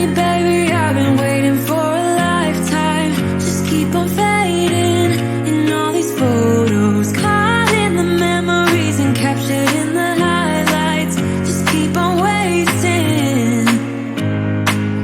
me, baby, I've been waiting for a lifetime. Just keep on fading in all these photos, caught in the memories and captured in the highlights. Just keep on wasting.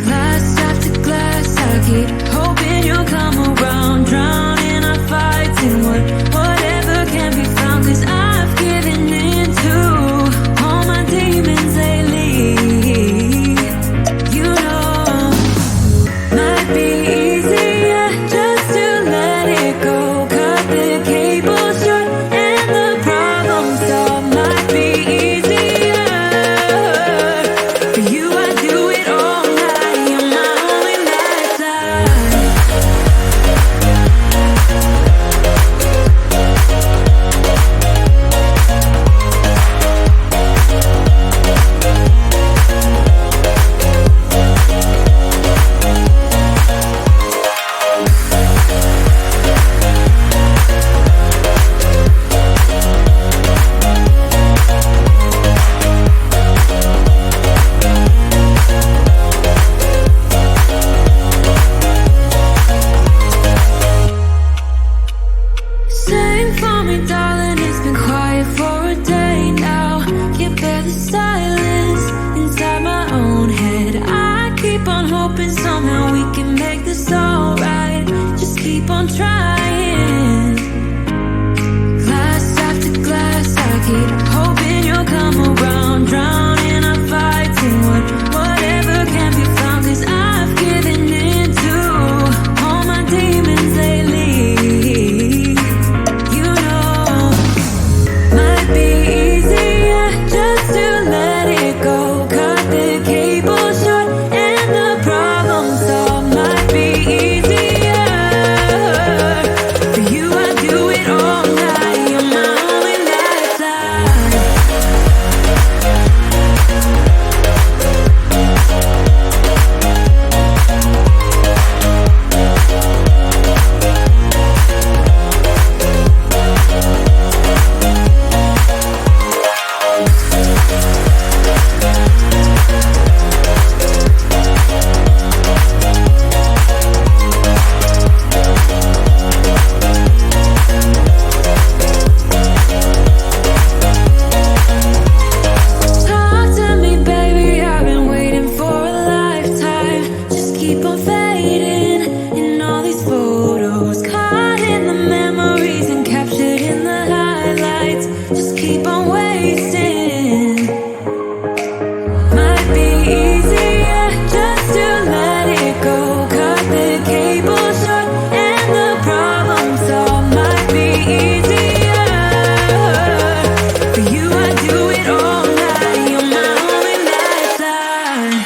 Glass after glass, I keep hoping you'll come around. Drowning our fights in whatever can be found. 'Cause I've given in to all my demons lately. You know, might be easier just to let it go. Cut the cable short and the problem solved. Might be easier for you. I do it all night. You're my only lifeline. Sing for me, darling, it's been quiet for a day now. Can't bear the silence inside my own head. I keep on hoping somehow we can make this alright. Just keep on trying. Glass after glass, I keep hoping you'll come around. Drowning our fights in whatever can be found. 'Cause I've given in to all my demons lately. You know, might be easier just to let it go. Cut the cable short and the problem solved. Might be easier for you. I do it all night. You're my only lifeline. Talk to me, baby, I've been waiting for a lifetime. Just keep on fading in all these photos, caught in the memories and captured in the highlights. Just keep on wasting. Might be easier just to let it go. Cut the cable short and the problem solved. Might be easier for you. I do it all night. You're my only lifeline.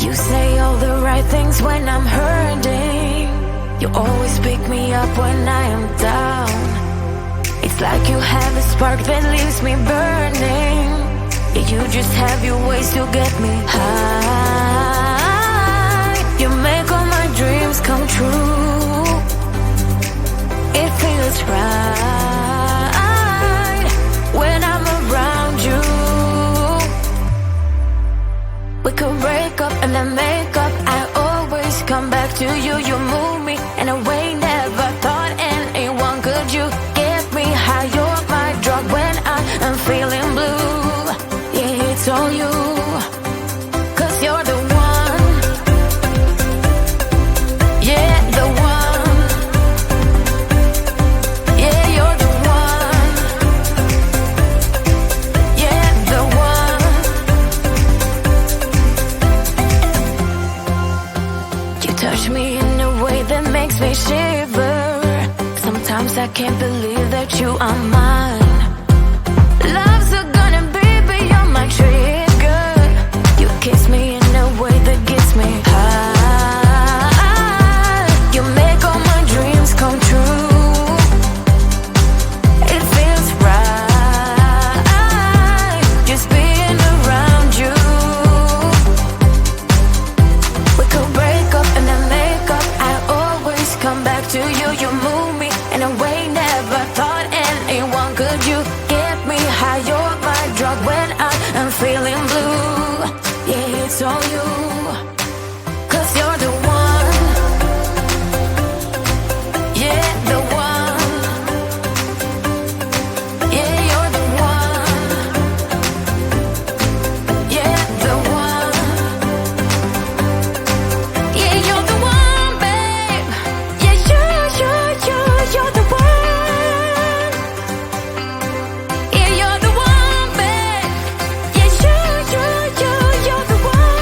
You say all the right things when I'm hurting. You always pick me up when I am down. It's like you have a spark that leaves me burning. Yeah, you just have your ways to get me high. You make all my dreams come true. It feels right when I'm around you. We could break up and then make up. I always come back to you. You move me in a way never thought anyone could. You get me high. You're my drug when I'm feeling blue. Yeah, it's all you. 'Cause you're the one. Yeah, the one. Sometimes I can't believe that you are mine. Love's a gun and baby, you're my trigger. You kiss me in a way that gets me high. You make all my dreams come true. It feels right just being around you. We could break up and then make up. I always come back to you. You move me in a way never thought anyone could. You get me high, you're my drug when I am feeling blue. Yeah, it's all you, 'cause you're the one. Yeah, the one. Yeah, you're the one. Yeah, the one. Yeah, you're the one, babe. Yeah, you're the one. Yeah, you're the one, babe. Yeah, you're the one.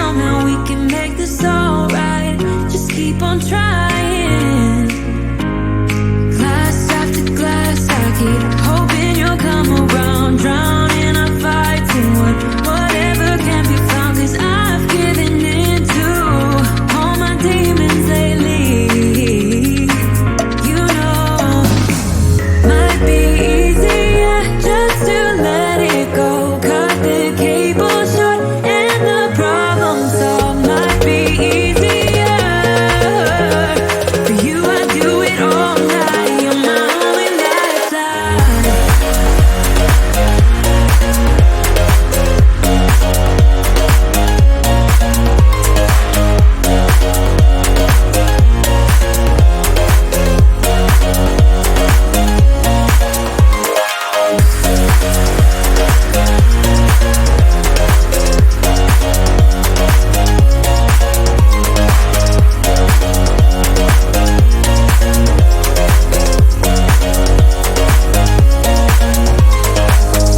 somehow we can make this alright. Just keep on trying. Glass after glass, I keep hoping you'll come around. Drown in our fights and whatever can be found. 'Cause I've given in to all my demons lately. You know, might be easier just to let it go. Cut the cable short and the problem solved. Might be easier for you. I do it all night. You're my only lifeline.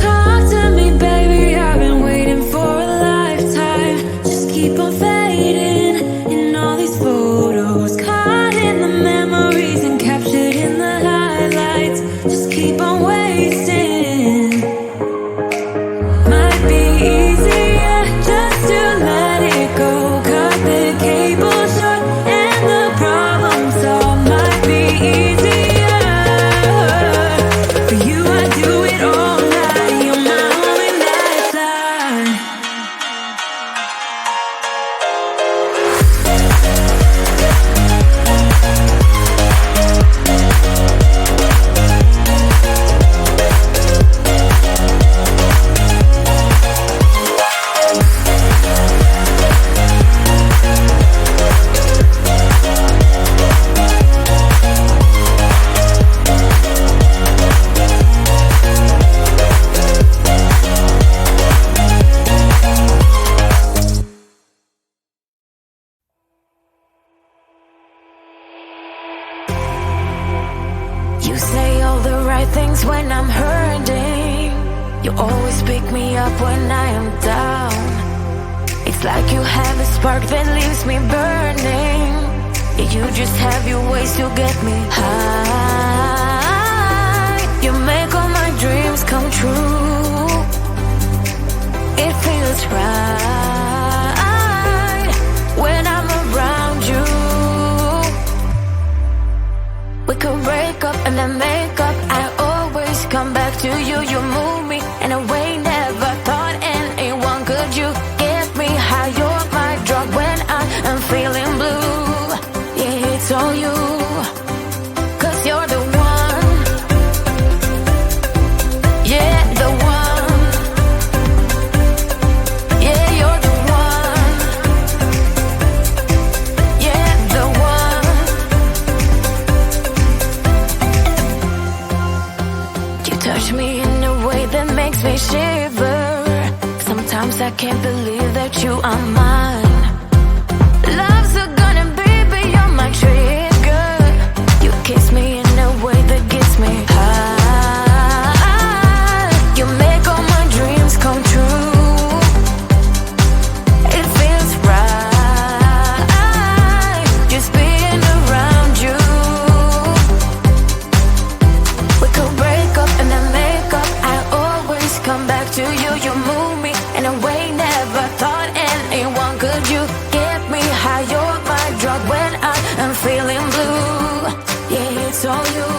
Talk to me, baby, I've been waiting for a lifetime. Just keep on fading in all these photos, caught in the memories and captured in the highlights. Just keep on wasting. Might be easier just to let it go. Cut the cable short and the problem solved. Might be easier for you. I do it all night. You're my only lifeline. You say all the right things when I'm hurting. You always pick me up when I am down. It's like you have a spark that leaves me burning. You just have your ways to get me high. You make all my dreams come true. It feels right when I'm around you. We could break up and then make up. I always come back to you. You move me in a way never thought anyone could. You get me high. You're my drug when I am feeling blue. Yeah, it's all you. 'Cause you're the one. Yeah, the one. Yeah, you're the one. Yeah, the one. You touch me in a way that makes me shiver. Sometimes I can't believe that you are mine. Love's a gun and baby, you're my trigger. You kiss me in a way that gets me high. You make all my dreams come true. It feels right just being around you. We could break up and then make up. I always come back to you. You move me in a way never thought anyone could. You get me high. You're my drug when I am feeling blue. Yeah, it's all you.